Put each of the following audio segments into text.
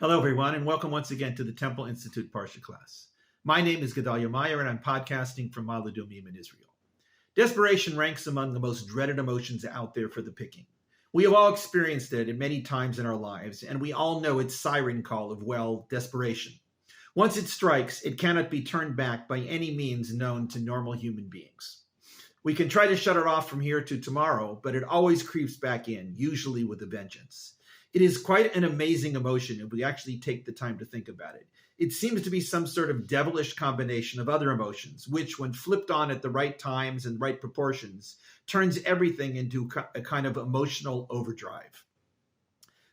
Hello, everyone, and welcome once again to the Temple Institute Parsha class. My name is Gedalia Meyer, and I'm podcasting from Ma'ale Adumim in Israel. Desperation ranks among the most dreaded emotions out there for the picking. We have all experienced it at many times in our lives, and we all know its siren call of, desperation. Once it strikes, it cannot be turned back by any means known to normal human beings. We can try to shut it off from here to tomorrow, but it always creeps back in, usually with a vengeance. It is quite an amazing emotion if we actually take the time to think about it. It seems to be some sort of devilish combination of other emotions, which, when flipped on at the right times and right proportions, turns everything into a kind of emotional overdrive.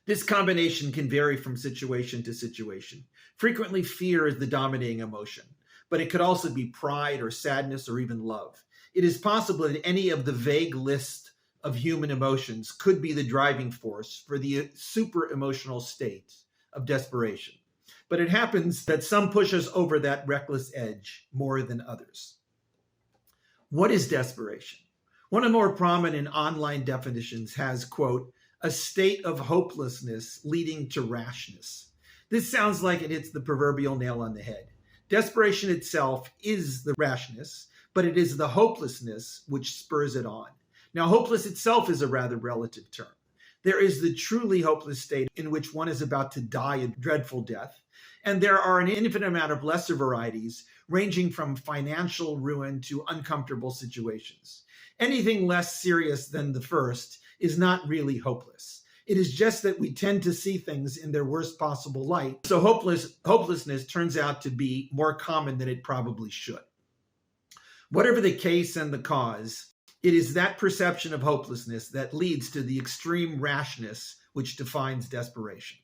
This combination can vary from situation to situation. Frequently, fear is the dominating emotion, but it could also be pride or sadness or even love. It is possible that any of the vague list of human emotions could be the driving force for the super emotional state of desperation. But it happens that some push us over that reckless edge more than others. What is desperation? One of the more prominent online definitions has, quote, a state of hopelessness leading to rashness. This sounds like it hits the proverbial nail on the head. Desperation itself is the rashness, but it is the hopelessness which spurs it on. Now, hopeless itself is a rather relative term. There is the truly hopeless state in which one is about to die a dreadful death, and there are an infinite amount of lesser varieties, ranging from financial ruin to uncomfortable situations. Anything less serious than the first is not really hopeless. It is just that we tend to see things in their worst possible light, so hopelessness turns out to be more common than it probably should. Whatever the case and the cause, it is that perception of hopelessness that leads to the extreme rashness which defines desperation.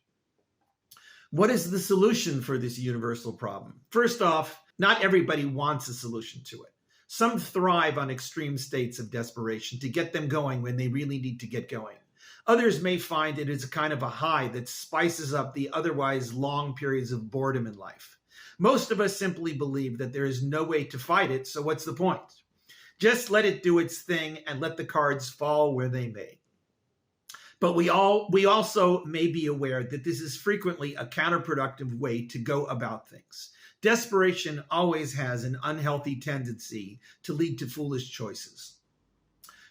What is the solution for this universal problem? First off, not everybody wants a solution to it. Some thrive on extreme states of desperation to get them going when they really need to get going. Others may find it is a kind of a high that spices up the otherwise long periods of boredom in life. Most of us simply believe that there is no way to fight it, so what's the point? Just let it do its thing and let the cards fall where they may. But we also may be aware that this is frequently a counterproductive way to go about things. Desperation always has an unhealthy tendency to lead to foolish choices.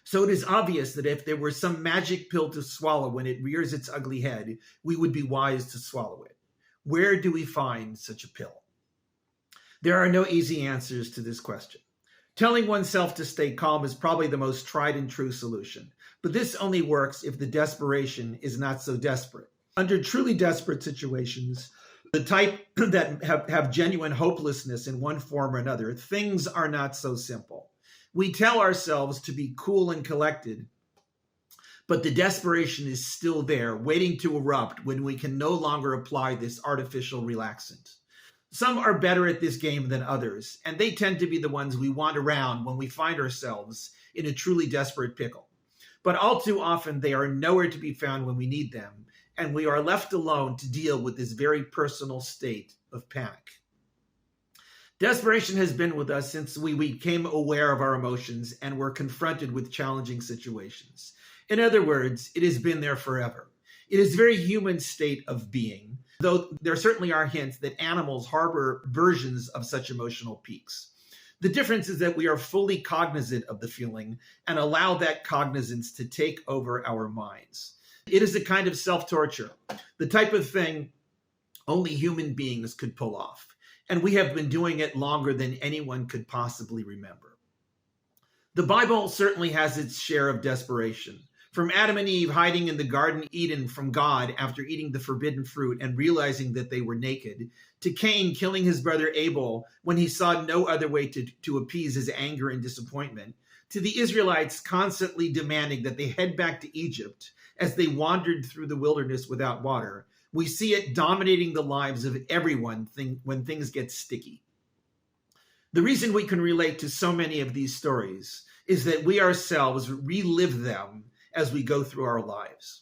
So it is obvious that if there were some magic pill to swallow when it rears its ugly head, we would be wise to swallow it. Where do we find such a pill? There are no easy answers to this question. Telling oneself to stay calm is probably the most tried and true solution, but this only works if the desperation is not so desperate. Under truly desperate situations, the type that have genuine hopelessness in one form or another, things are not so simple. We tell ourselves to be cool and collected, but the desperation is still there, waiting to erupt when we can no longer apply this artificial relaxant. Some are better at this game than others, and they tend to be the ones we want around when we find ourselves in a truly desperate pickle. But all too often, they are nowhere to be found when we need them, and we are left alone to deal with this very personal state of panic. Desperation has been with us since we became aware of our emotions and were confronted with challenging situations. In other words, it has been there forever. It is a very human state of being, though there certainly are hints that animals harbor versions of such emotional peaks. The difference is that we are fully cognizant of the feeling and allow that cognizance to take over our minds. It is a kind of self-torture, the type of thing only human beings could pull off, and we have been doing it longer than anyone could possibly remember. The Bible certainly has its share of desperation. From Adam and Eve hiding in the Garden of Eden from God after eating the forbidden fruit and realizing that they were naked, to Cain killing his brother Abel when he saw no other way to appease his anger and disappointment, to the Israelites constantly demanding that they head back to Egypt as they wandered through the wilderness without water, we see it dominating the lives of everyone when things get sticky. The reason we can relate to so many of these stories is that we ourselves relive them as we go through our lives.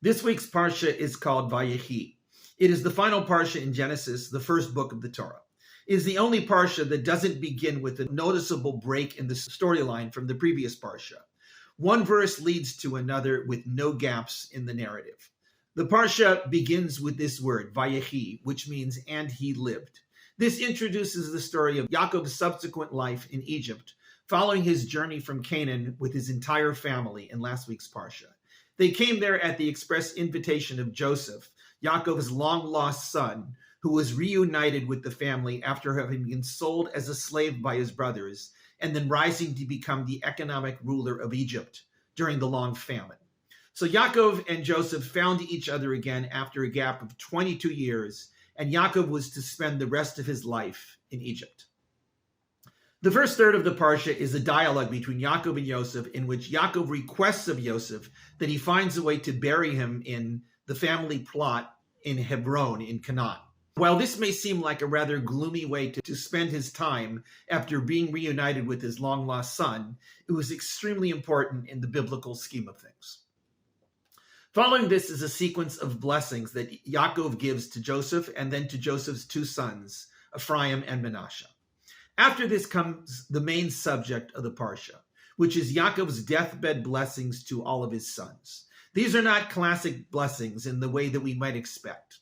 This week's Parsha is called Vayechi. It is the final Parsha in Genesis, the first book of the Torah. It is the only Parsha that doesn't begin with a noticeable break in the storyline from the previous Parsha. One verse leads to another with no gaps in the narrative. The Parsha begins with this word, Vayechi, which means, and he lived. This introduces the story of Yaakov's subsequent life in Egypt, following his journey from Canaan with his entire family in last week's Parsha. They came there at the express invitation of Joseph, Yaakov's long-lost son, who was reunited with the family after having been sold as a slave by his brothers, and then rising to become the economic ruler of Egypt during the long famine. So Yakov and Joseph found each other again after a gap of 22 years, and Yakov was to spend the rest of his life in Egypt. The first third of the Parsha is a dialogue between Yakov and Joseph, in which Yakov requests of Joseph that he finds a way to bury him in the family plot in Hebron in Canaan. While this may seem like a rather gloomy way to spend his time after being reunited with his long-lost son, it was extremely important in the biblical scheme of things. Following this is a sequence of blessings that Yaakov gives to Joseph and then to Joseph's two sons, Ephraim and Manasseh. After this comes the main subject of the Parsha, which is Yaakov's deathbed blessings to all of his sons. These are not classic blessings in the way that we might expect.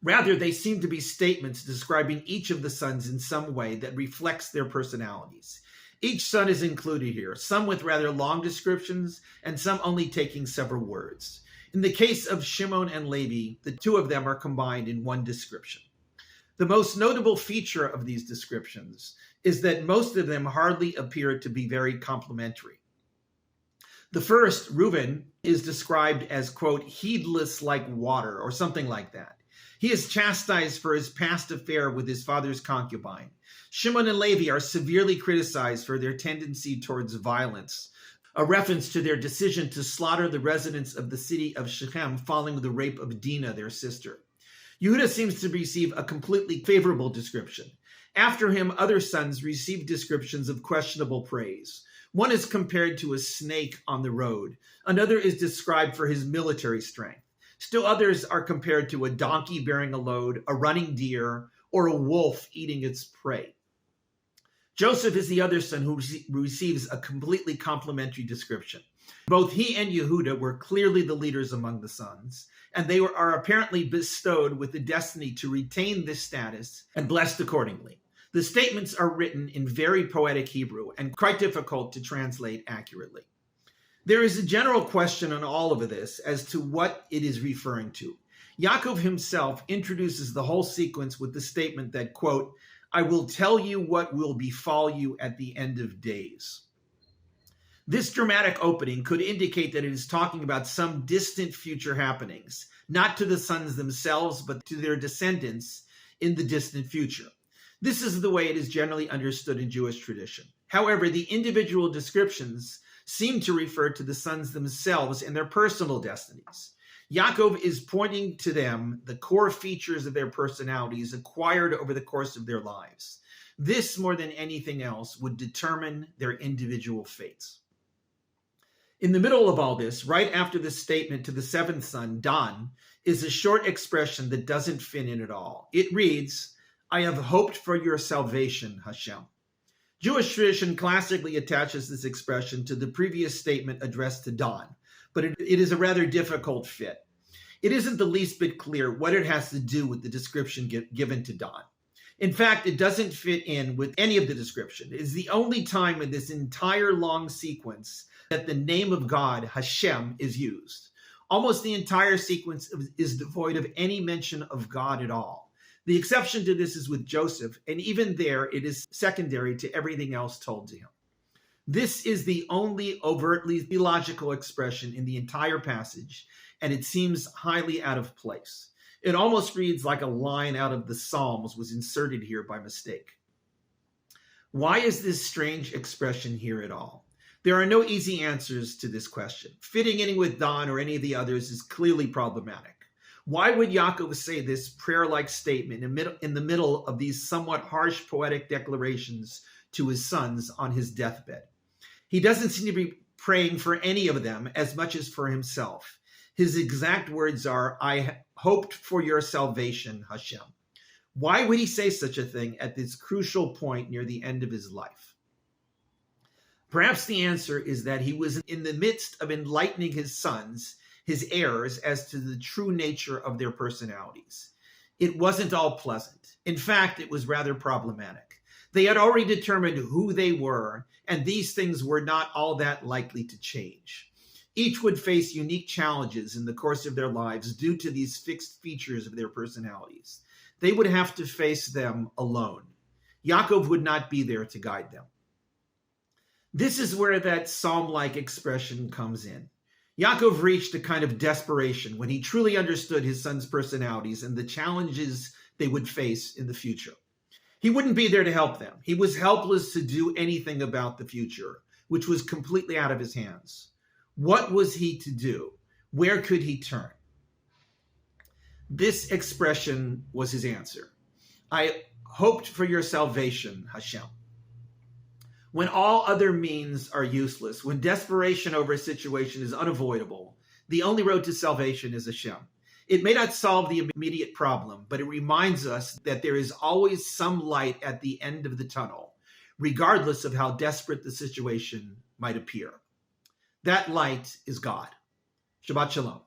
Rather, they seem to be statements describing each of the sons in some way that reflects their personalities. Each son is included here, some with rather long descriptions and some only taking several words. In the case of Shimon and Levi, the two of them are combined in one description. The most notable feature of these descriptions is that most of them hardly appear to be very complimentary. The first, Reuben, is described as, quote, heedless like water, or something like that. He is chastised for his past affair with his father's concubine. Shimon and Levi are severely criticized for their tendency towards violence, a reference to their decision to slaughter the residents of the city of Shechem following the rape of Dinah, their sister. Yehuda seems to receive a completely favorable description. After him, other sons receive descriptions of questionable praise. One is compared to a snake on the road. Another is described for his military strength. Still others are compared to a donkey bearing a load, a running deer, or a wolf eating its prey. Joseph is the other son who receives a completely complimentary description. Both he and Yehuda were clearly the leaders among the sons, and they are apparently bestowed with the destiny to retain this status and blessed accordingly. The statements are written in very poetic Hebrew and quite difficult to translate accurately. There is a general question on all of this as to what it is referring to. Yakov himself introduces the whole sequence with the statement that, quote, I will tell you what will befall you at the end of days. This dramatic opening could indicate that it is talking about some distant future happenings, not to the sons themselves, but to their descendants in the distant future. This is the way it is generally understood in Jewish tradition. However, the individual descriptions seem to refer to the sons themselves and their personal destinies. Yaakov is pointing to them the core features of their personalities acquired over the course of their lives. This, more than anything else, would determine their individual fates. In the middle of all this, right after the statement to the seventh son, Dan, is a short expression that doesn't fit in at all. It reads, I have hoped for your salvation, HaShem. Jewish tradition classically attaches this expression to the previous statement addressed to Dan, but it is a rather difficult fit. It isn't the least bit clear what it has to do with the description given to Dan. In fact, it doesn't fit in with any of the description. It is the only time in this entire long sequence that the name of God, HaShem, is used. Almost the entire sequence is devoid of any mention of God at all. The exception to this is with Joseph, and even there it is secondary to everything else told to him. This is the only overtly theological expression in the entire passage, and it seems highly out of place. It almost reads like a line out of the Psalms was inserted here by mistake. Why is this strange expression here at all? There are no easy answers to this question. Fitting in with Dan or any of the others is clearly problematic. Why would Yaakov say this prayer-like statement in the middle of these somewhat harsh poetic declarations to his sons on his deathbed? He doesn't seem to be praying for any of them as much as for himself. His exact words are, I hoped for your salvation, HaShem. Why would he say such a thing at this crucial point near the end of his life? Perhaps the answer is that he was in the midst of enlightening his sons, his heirs as to the true nature of their personalities. It wasn't all pleasant. In fact, it was rather problematic. They had already determined who they were, and these things were not all that likely to change. Each would face unique challenges in the course of their lives due to these fixed features of their personalities. They would have to face them alone. Yaakov would not be there to guide them. This is where that psalm-like expression comes in. Yaakov reached a kind of desperation when he truly understood his son's personalities and the challenges they would face in the future. He wouldn't be there to help them. He was helpless to do anything about the future, which was completely out of his hands. What was he to do? Where could he turn? This expression was his answer. I hoped for your salvation, HaShem. When all other means are useless, when desperation over a situation is unavoidable, the only road to salvation is HaShem. It may not solve the immediate problem, but it reminds us that there is always some light at the end of the tunnel, regardless of how desperate the situation might appear. That light is God. Shabbat Shalom.